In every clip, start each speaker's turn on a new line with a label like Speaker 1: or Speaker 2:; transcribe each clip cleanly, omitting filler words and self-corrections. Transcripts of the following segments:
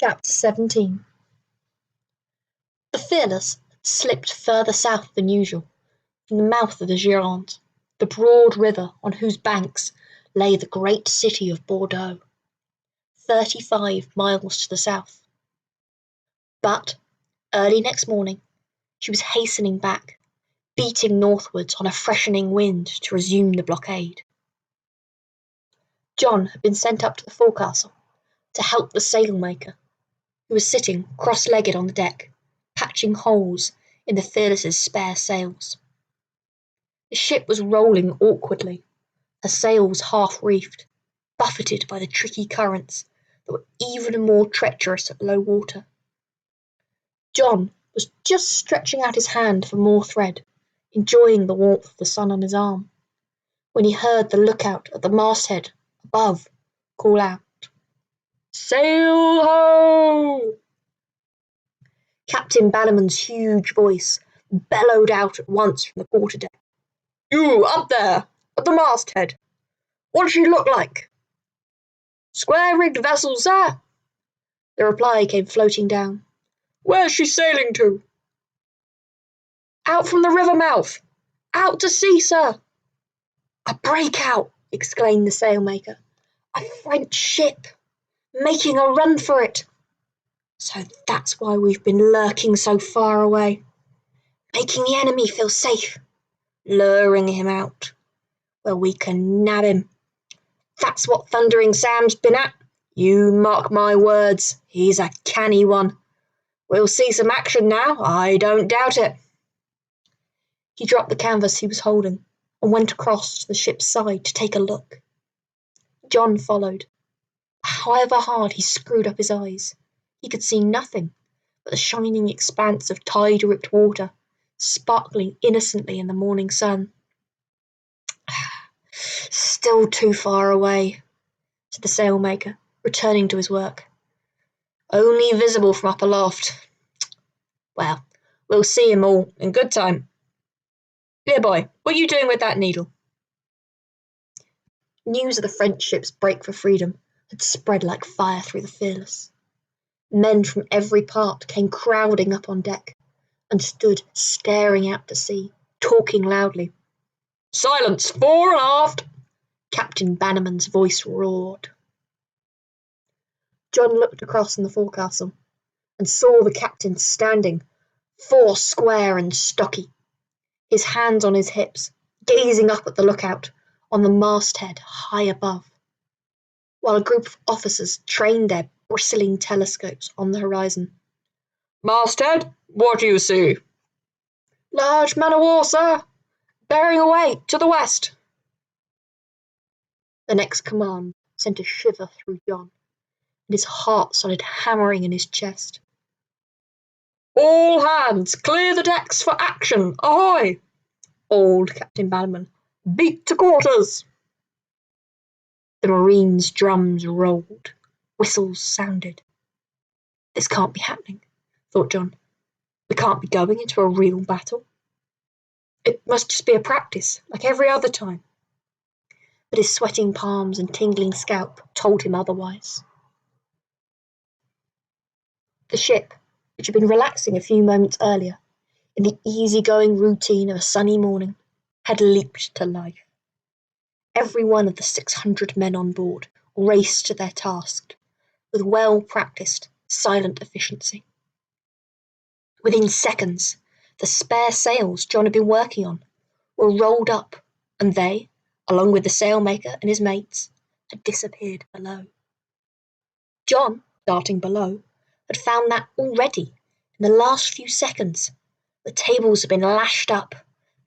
Speaker 1: Chapter 17. The Fearless slipped further south than usual, from the mouth of the Gironde, the broad river on whose banks lay the great city of Bordeaux, 35 miles to the south. But early next morning, she was hastening back, beating northwards on a freshening wind to resume the blockade. John had been sent up to the forecastle to help the sailmaker, who was sitting cross-legged on the deck, patching holes in the Fearless's spare sails. The ship was rolling awkwardly, her sails half-reefed, buffeted by the tricky currents that were even more treacherous at low water. John was just stretching out his hand for more thread, enjoying the warmth of the sun on his arm, when he heard the lookout at the masthead above call out, "Sail ho!" Captain Bannerman's huge voice bellowed out at once from the quarterdeck. "You, up there, at the masthead! What does she look like?" "Square-rigged vessel, sir." The reply came floating down. "Where's she sailing to?" "Out from the river mouth. Out to sea, sir." "A breakout!" exclaimed the sailmaker. "A French ship, making a run for it. So that's why we've been lurking so far away, making the enemy feel safe, luring him out where we can nab him. That's what Thundering Sam's been at. You mark my words, he's a canny one. We'll see some action now, I don't doubt it." He dropped the canvas he was holding and went across to the ship's side to take a look. John followed. However hard he screwed up his eyes, he could see nothing but the shining expanse of tide-ripped water, sparkling innocently in the morning sun. "Still too far away," said the sailmaker, returning to his work. "Only visible from up aloft. Well, we'll see 'em all in good time. Here, boy, what are you doing with that needle?" News of the French ship's break for freedom had spread like fire through the Fearless. Men from every part came crowding up on deck and stood staring out to sea, talking loudly. "Silence, fore and aft!" Captain Bannerman's voice roared. John looked across in the forecastle and saw the captain standing, four-square and stocky, his hands on his hips, gazing up at the lookout on the masthead high above, while a group of officers trained their bristling telescopes on the horizon. "Masthead, what do you see?" "Large man-of-war, sir, bearing away to the west." The next command sent a shiver through John, and his heart started hammering in his chest. "All hands, clear the decks for action, ahoy!" bawled Captain Bannerman. "Beat to quarters!" The Marines' drums rolled, whistles sounded. "This can't be happening," thought John. "We can't be going into a real battle. It must just be a practice, like every other time." But his sweating palms and tingling scalp told him otherwise. The ship, which had been relaxing a few moments earlier, in the easy-going routine of a sunny morning, had leaped to life. Every one of the 600 men on board raced to their task with well-practiced, silent efficiency. Within seconds, the spare sails John had been working on were rolled up, and they, along with the sailmaker and his mates, had disappeared below. John, darting below, had found that already, in the last few seconds, the tables had been lashed up,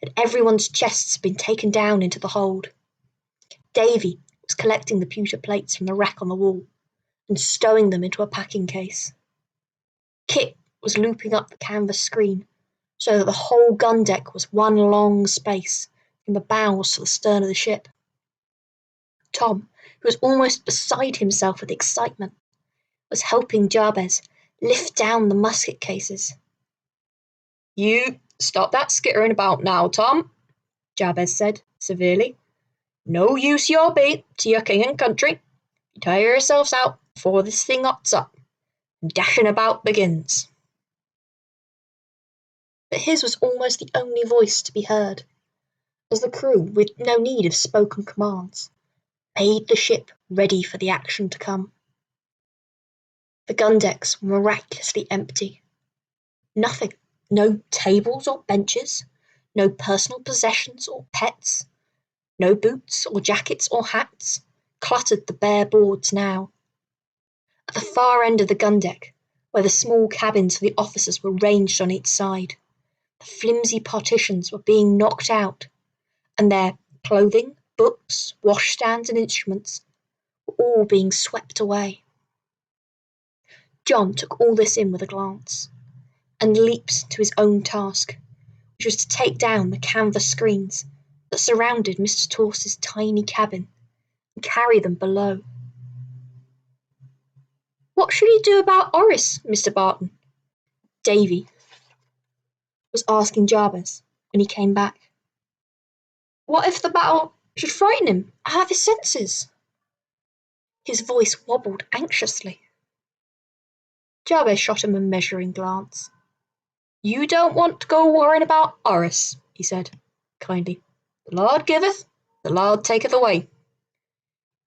Speaker 1: and everyone's chests had been taken down into the hold. Davy was collecting the pewter plates from the rack on the wall and stowing them into a packing case. Kit was looping up the canvas screen so that the whole gun deck was one long space from the bows to the stern of the ship. Tom, who was almost beside himself with excitement, was helping Jabez lift down the musket cases. "You stop that skittering about now, Tom," Jabez said severely. "No use your beat to your king and country. You tire yourselves out before this thing hots up. and dashing about begins. But his was almost the only voice to be heard, as the crew, with no need of spoken commands, made the ship ready for the action to come. The gun decks were miraculously empty. Nothing, no tables or benches, no personal possessions or pets, no boots or jackets or hats, cluttered the bare boards now. At the far end of the gun deck, where the small cabins for the officers were ranged on each side, the flimsy partitions were being knocked out, and their clothing, books, washstands, and instruments were all being swept away. John took all this in with a glance, and leaped to his own task, which was to take down the canvas screens that surrounded Mr. Torce's tiny cabin and carry them below. "What should he do about Horace, Mr. Barton?" Davy was asking Jabez when he came back. "What if the battle should frighten him out of his senses?" His voice wobbled anxiously. Jabez shot him a measuring glance. "You don't want to go worrying about Horace," he said, kindly. "The Lord giveth, the Lord taketh away.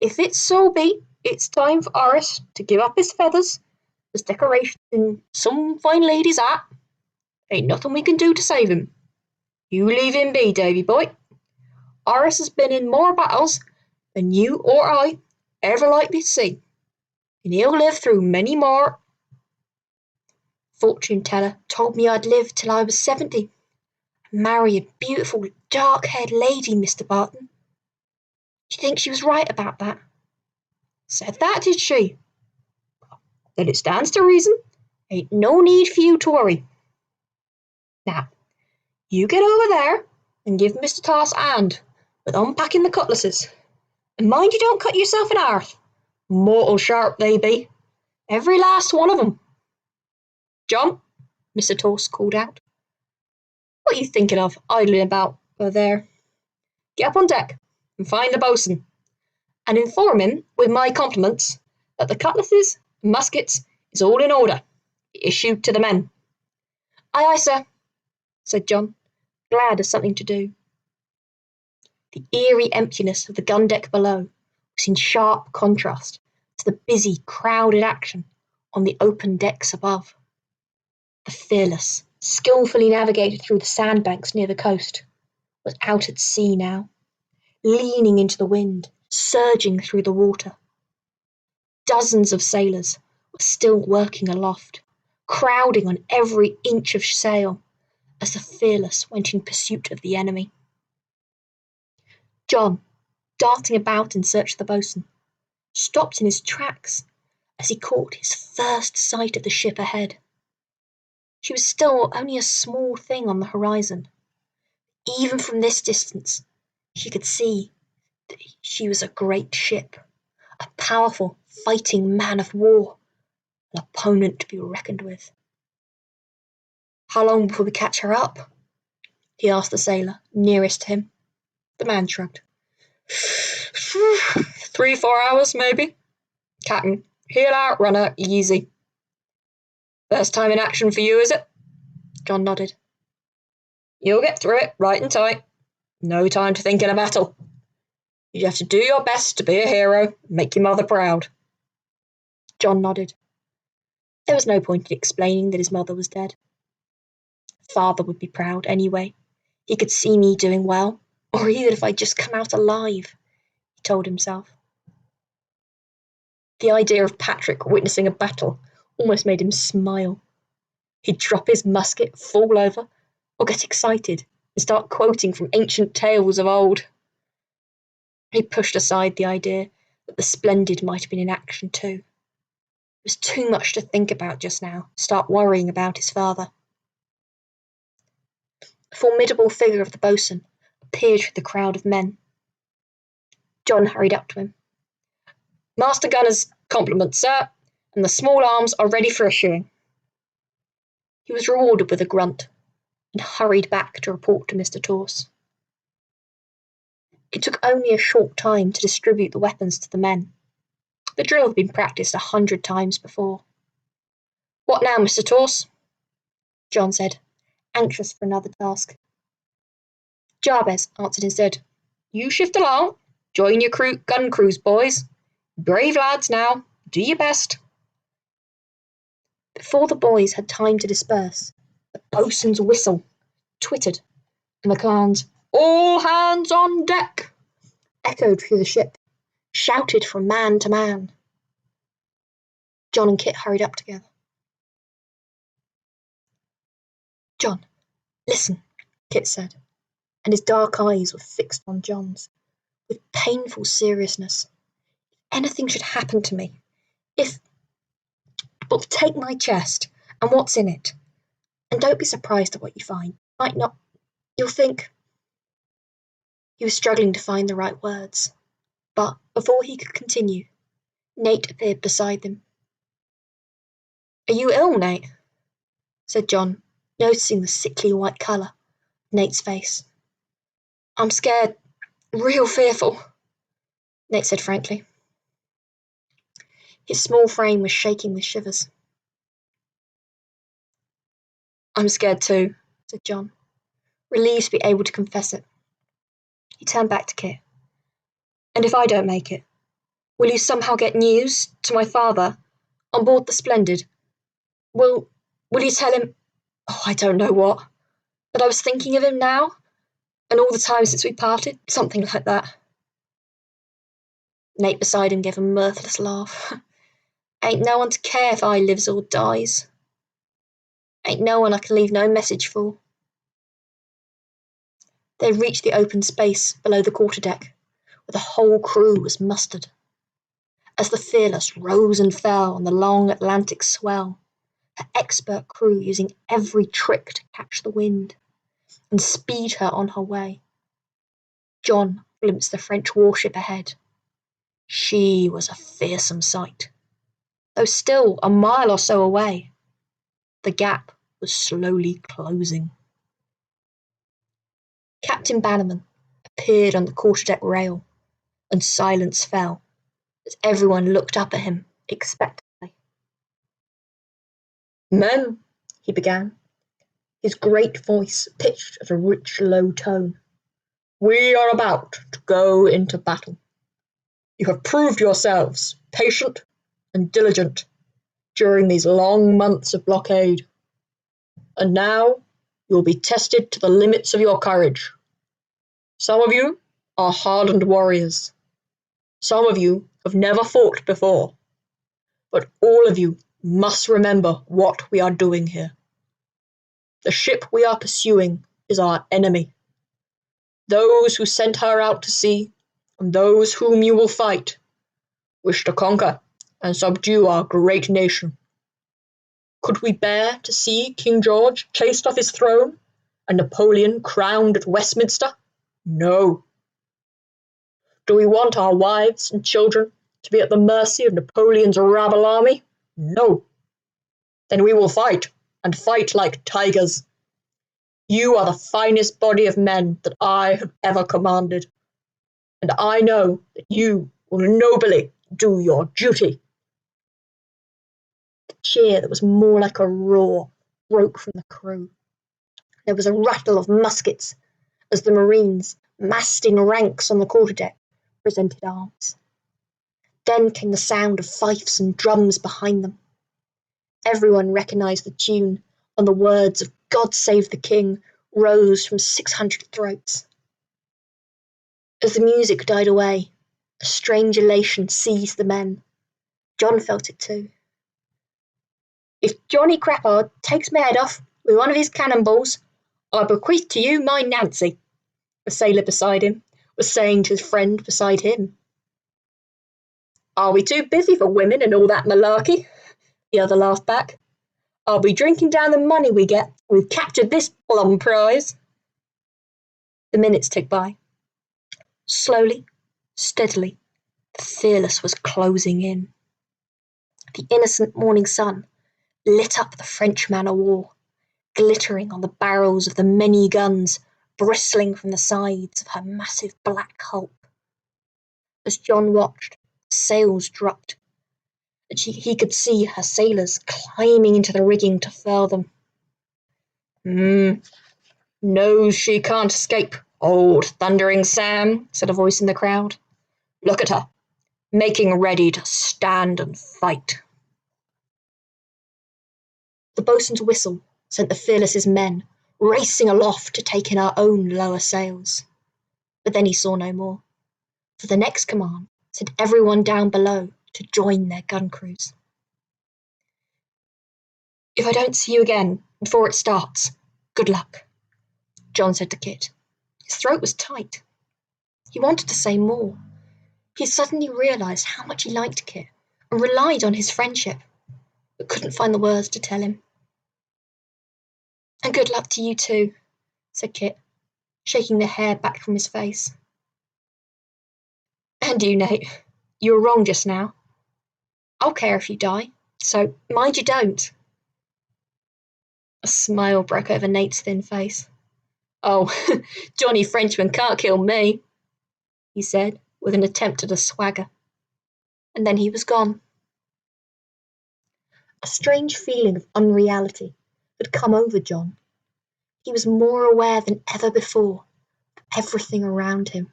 Speaker 1: If it so be it's time for Horace to give up his feathers as decoration in some fine lady's hat, ain't nothing we can do to save him. You leave him be, Davy boy. Horace has been in more battles than you or I ever likely to see, and he'll live through many more. Fortune teller told me I'd live till I was 70, and marry a beautiful dark-haired lady, Mr. Barton. Do you think she was right about that?" "Said that, did she? Then it stands to reason. Ain't no need for you to worry. Now, you get over there and give Mr. Toss a hand with unpacking the cutlasses. And mind you don't cut yourself in half. Mortal sharp they be, every last one of 'em. John," Mr. Toss called out, "what are you thinking of, idling about over there? Get up on deck and find the boatswain, and inform him, with my compliments, that the cutlasses and muskets is all in order, issued to the men." "Aye, aye, sir," said John, glad of something to do. The eerie emptiness of the gun deck below was in sharp contrast to the busy, crowded action on the open decks above. The Fearless, skillfully navigated through the sandbanks near the coast, was out at sea now, leaning into the wind, surging through the water. Dozens of sailors were still working aloft, crowding on every inch of sail as the Fearless went in pursuit of the enemy. John, darting about in search of the boatswain, stopped in his tracks as he caught his first sight of the ship ahead. She was still only a small thing on the horizon. Even from this distance, he could see that she was a great ship, a powerful fighting man of war, an opponent to be reckoned with. "How long before we catch her up?" he asked the sailor nearest to him. The man shrugged. 3-4 hours, maybe. Captain, he'll outrun her easy." "First time in action for you, is it?" John nodded. "You'll get through it right and tight. No time to think in a battle. You have to do your best to be a hero and make your mother proud." John nodded. There was no point in explaining that his mother was dead. Father would be proud anyway. He could see me doing well, or even if I'd just come out alive, he told himself. The idea of Patrick witnessing a battle almost made him smile. He'd drop his musket, fall over, or get excited and start quoting from ancient tales of old. He pushed aside the idea that the Splendid might have been in action too. It was too much to think about just now to start worrying about his father. The formidable figure of the boatswain appeared through the crowd of men. John hurried up to him. "Master Gunner's compliments, sir, and the small arms are ready for issuing." He was rewarded with a grunt and hurried back to report to Mr. Torce. It took only a short time to distribute the weapons to the men. The drill had been practiced 100 times before. What now, Mr. Torse? John said, anxious for another task. Jabez answered instead. You shift along. Join your gun crews, boys. Brave lads now. Do your best. Before the boys had time to disperse, the boatswain's whistle twittered, and the command, All hands on deck, echoed through the ship, shouted from man to man. John and Kit hurried up together. John, listen, Kit said, and his dark eyes were fixed on John's with painful seriousness. If anything should happen to me, but take my chest and what's in it, and don't be surprised at what you find. Might not. You'll think. He was struggling to find the right words, but before he could continue, Nate appeared beside them. Are you ill, Nate? Said John, noticing the sickly white colour of Nate's face. I'm scared, real fearful, Nate said frankly. His small frame was shaking with shivers. I'm scared too, said John, relieved to be able to confess it. He turned back to Kit. And if I don't make it, will you somehow get news to my father on board the Splendid? Will you tell him, I don't know what, that I was thinking of him now, and all the time since we parted, something like that. Nate beside him gave a mirthless laugh. Ain't no one to care if I lives or dies. Ain't no one I can leave no message for. They reached the open space below the quarterdeck, where the whole crew was mustered. As the Fearless rose and fell on the long Atlantic swell, her expert crew using every trick to catch the wind and speed her on her way. John glimpsed the French warship ahead. She was a fearsome sight. Though still a mile or so away, the gap was slowly closing. Captain Bannerman appeared on the quarterdeck rail, and silence fell as everyone looked up at him expectantly. Men, he began, his great voice pitched at a rich, low tone, we are about to go into battle. You have proved yourselves patient and diligent during these long months of blockade, and now you will be tested to the limits of your courage. Some of you are hardened warriors. Some of you have never fought before, but all of you must remember what we are doing here. The ship we are pursuing is our enemy. Those who sent her out to sea, and those whom you will fight, wish to conquer and subdue our great nation. Could we bear to see King George chased off his throne and Napoleon crowned at Westminster? No. Do we want our wives and children to be at the mercy of Napoleon's rabble army? No. Then we will fight, and fight like tigers. You are the finest body of men that I have ever commanded, and I know that you will nobly do your duty. A cheer that was more like a roar broke from the crew. There was a rattle of muskets as the Marines, massed in ranks on the quarterdeck, presented arms. Then came the sound of fifes and drums behind them. Everyone recognised the tune, and the words of God Save the King rose from 600 throats. As the music died away, a strange elation seized the men. John felt it too. If Johnny Crappard takes my head off with one of his cannonballs, I bequeath to you my Nancy, a sailor beside him was saying to his friend beside him. Are we too busy for women and all that malarkey? The other laughed back. I'll be drinking down the money we get. We've captured this plum prize. The minutes ticked by. Slowly, steadily, the Fearless was closing in. The innocent morning sun lit up the French man-o'-war, glittering on the barrels of the many guns bristling from the sides of her massive black hulk. As John watched, sails dropped, and he could see her sailors climbing into the rigging to furl them. "Knows she can't escape, old Thundering Sam," said a voice in the crowd. "Look at her, making ready to stand and fight." The boatswain's whistle sent the Fearless's men racing aloft to take in our own lower sails. But then he saw no more, for the next command sent everyone down below to join their gun crews. "If I don't see you again before it starts, good luck," John said to Kit. His throat was tight. He wanted to say more. He suddenly realised how much he liked Kit and relied on his friendship, but couldn't find the words to tell him. "And good luck to you too," said Kit, shaking the hair back from his face. "And you, Nate. You were wrong just now. I'll care if you die, so mind you don't." A smile broke over Nate's thin face. "Oh, Johnny Frenchman can't kill me," he said, with an attempt at a swagger. And then he was gone. A strange feeling of unreality had come over John. He was more aware than ever before of everything around him.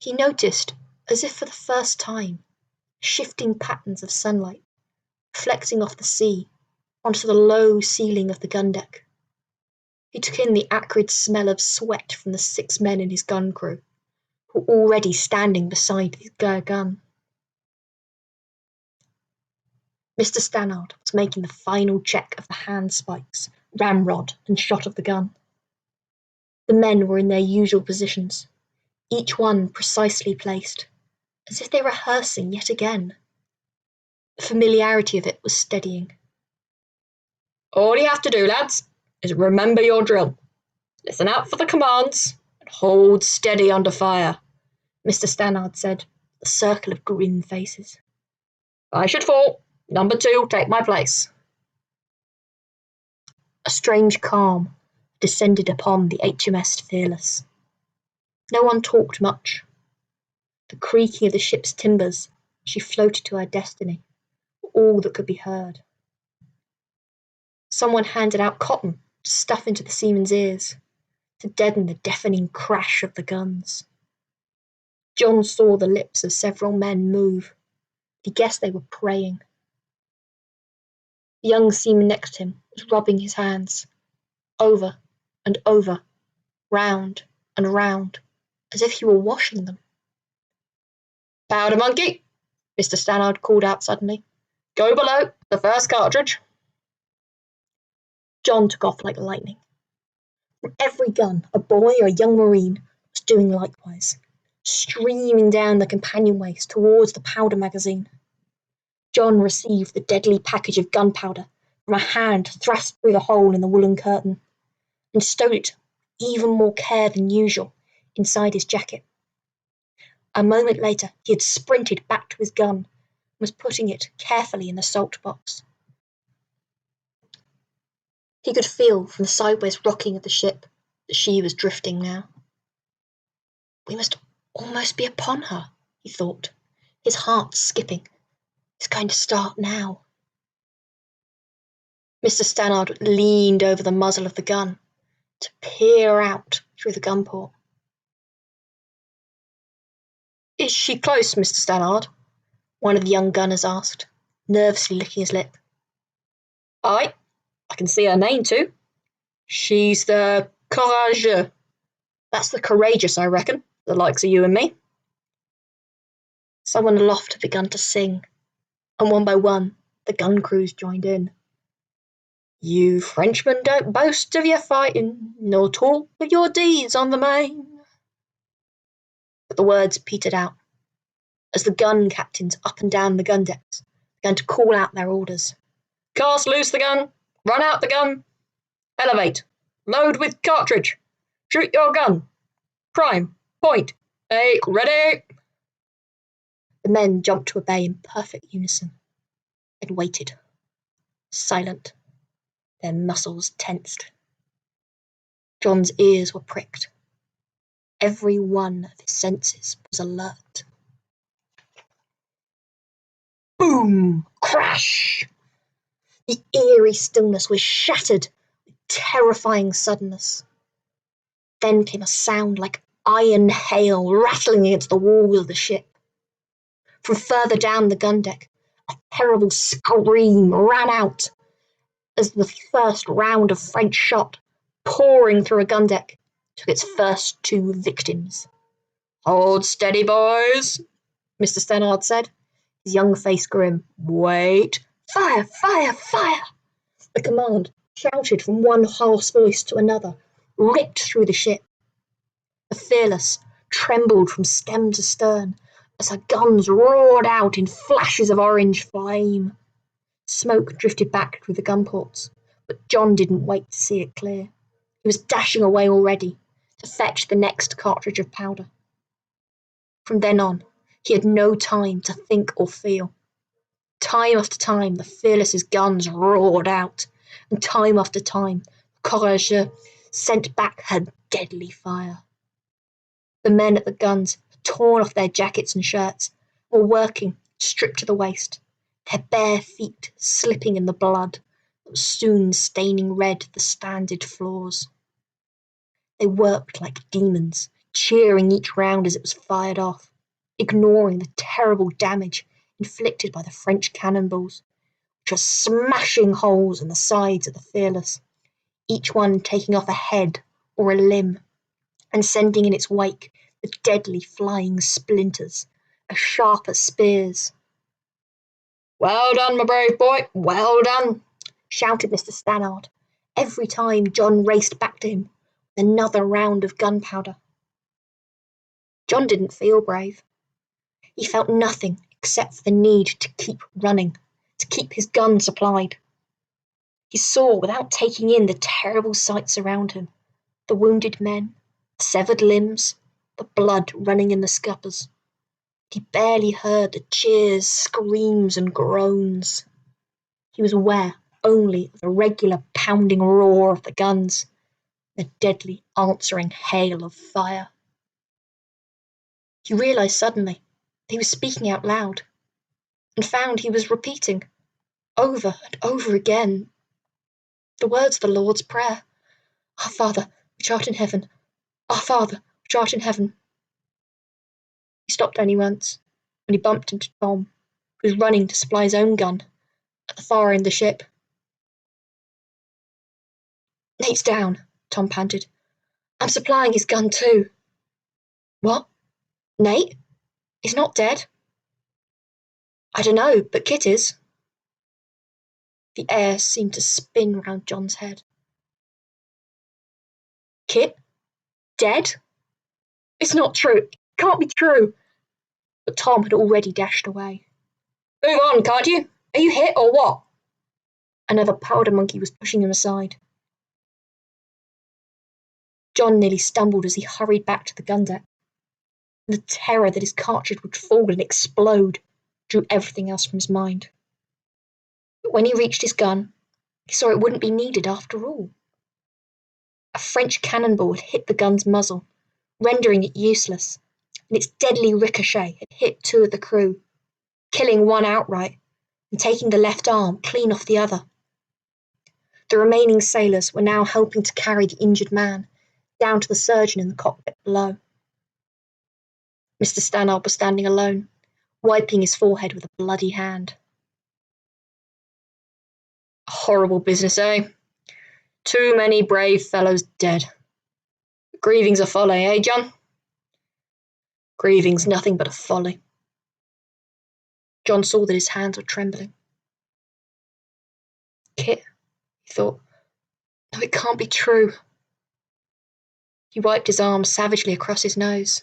Speaker 1: He noticed, as if for the first time, shifting patterns of sunlight reflecting off the sea onto the low ceiling of the gun deck. He took in the acrid smell of sweat from the 6 men in his gun crew, who were already standing beside his gun. Mr. Stannard was making the final check of the hand spikes, ramrod, and shot of the gun. The men were in their usual positions, each one precisely placed, as if they were rehearsing yet again. The familiarity of it was steadying. "All you have to do, lads, is remember your drill. Listen out for the commands and hold steady under fire," Mr. Stannard said, a circle of grim faces. "If I should fall, number 2 take my place." A strange calm descended upon the HMS Fearless. No one talked much. The creaking of the ship's timbers as she floated to her destiny were all that could be heard. Someone handed out cotton to stuff into the seamen's ears to deaden the deafening crash of the guns. John saw the lips of several men move. He guessed they were praying. The young seaman next to him was rubbing his hands, over and over, round and round, as if he were washing them. "Powder monkey," Mr. Stannard called out suddenly. "Go below, the first cartridge." John took off like lightning. From every gun, a boy or a young marine was doing likewise, streaming down the companionways towards the powder magazine. John received the deadly package of gunpowder from a hand thrust through the hole in the woolen curtain, and stowed it, with even more care than usual, inside his jacket. A moment later he had sprinted back to his gun and was putting it carefully in the salt box. He could feel from the sideways rocking of the ship that she was drifting now. We must almost be upon her, he thought, his heart skipping. It's going to start now. Mr. Stannard leaned over the muzzle of the gun to peer out through the gun port. "Is she close, Mr. Stannard?" one of the young gunners asked, nervously licking his lip. "Aye, I can see her name too. She's the Courageux. That's the courageous, I reckon, the likes of you and me." Someone aloft had begun to sing, and one by one the gun crews joined in. "You Frenchmen don't boast of your fighting, nor talk of your deeds on the main." But the words petered out, as the gun captains up and down the gun decks began to call out their orders. "Cast loose the gun! Run out the gun! Elevate! Load with cartridge! Shoot your gun! Prime! Point! Hey, ready!" The men jumped to obey in perfect unison, and waited, silent, their muscles tensed. John's ears were pricked. Every one of his senses was alert. Boom! Crash! The eerie stillness was shattered with terrifying suddenness. Then came a sound like iron hail rattling against the walls of the ship. From further down the gun deck, a terrible scream rang out as the first round of French shot, pouring through a gun deck, took its first 2 victims. "Hold steady, boys," Mr. Stannard said, his young face grim. "Wait. Fire! Fire! Fire!" The command, shouted from one hoarse voice to another, ripped through the ship. The Fearless trembled from stem to stern as her guns roared out in flashes of orange flame. Smoke drifted back through the gun ports, but John didn't wait to see it clear. He was dashing away already to fetch the next cartridge of powder. From then on, he had no time to think or feel. Time after time, the Fearless's guns roared out, and time after time, the Courageux sent back her deadly fire. The men at the guns had torn off their jackets and shirts, were working, stripped to the waist, their bare feet slipping in the blood that was soon staining red the standard floors. They worked like demons, cheering each round as it was fired off, ignoring the terrible damage inflicted by the French cannonballs, which were smashing holes in the sides of the Fearless, each one taking off a head or a limb, and sending in its wake the deadly flying splinters, as sharp as spears. "Well done, my brave boy, well done," shouted Mr. Stannard, every time John raced back to him with another round of gunpowder. John didn't feel brave. He felt nothing except for the need to keep running, to keep his gun supplied. He saw without taking in the terrible sights around him, the wounded men, the severed limbs, the blood running in the scuppers. He barely heard the cheers, screams, and groans. He was aware only of the regular pounding roar of the guns, the deadly answering hail of fire. He realized suddenly that he was speaking out loud, and found he was repeating, over and over again, the words of the Lord's Prayer. "Our Father, which art in heaven, our Father, which art in heaven." He stopped only once, when he bumped into Tom, who was running to supply his own gun at the far end of the ship. "Nate's down," Tom panted. "I'm supplying his gun too." "What? Nate? He's not dead?" "I dunno, but Kit is." The air seemed to spin round John's head. "Kit? Dead? It's not true. It can't be true." But Tom had already dashed away. "Move on, can't you? Are you hit or what?" Another powder monkey was pushing him aside. John nearly stumbled as he hurried back to the gun deck. The terror that his cartridge would fall and explode drew everything else from his mind. But when he reached his gun, he saw it wouldn't be needed after all. A French cannonball had hit the gun's muzzle, rendering it useless, and its deadly ricochet had hit 2 of the crew, killing one outright and taking the left arm clean off the other. The remaining sailors were now helping to carry the injured man down to the surgeon in the cockpit below. Mr. Stannard was standing alone, wiping his forehead with a bloody hand. "A horrible business, eh? Too many brave fellows dead. Grieving's a folly, eh, John?" "Grieving's nothing but a folly." John saw that his hands were trembling. "Kit," he thought. "No, it can't be true." He wiped his arm savagely across his nose.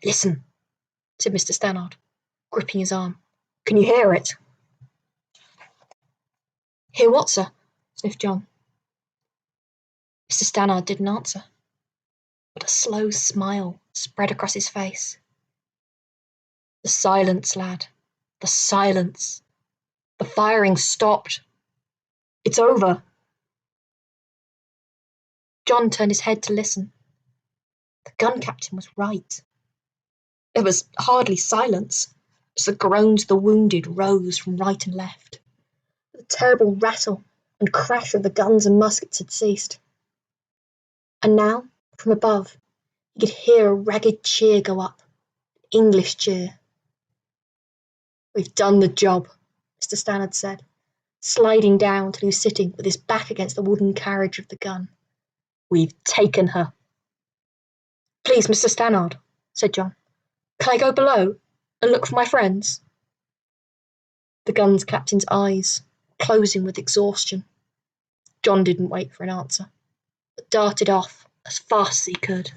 Speaker 1: "Listen," said Mr. Stannard, gripping his arm. "Can you hear it?" "Hear what, sir?" sniffed John. Mr. Stannard didn't answer, but a slow smile spread across his face. "The silence, lad. The silence. The firing stopped. It's over." John turned his head to listen. The gun captain was right. There was hardly silence, as the groans of the wounded rose from right and left. The terrible rattle and crash of the guns and muskets had ceased. And now, from above, he could hear a ragged cheer go up, an English cheer. "We've done the job," Mr. Stannard said, sliding down till he was sitting with his back against the wooden carriage of the gun. "We've taken her." "Please, Mr. Stannard," said John, "can I go below and look for my friends?" The gun's captain's eyes, closing with exhaustion. John didn't wait for an answer, but darted off as fast as he could.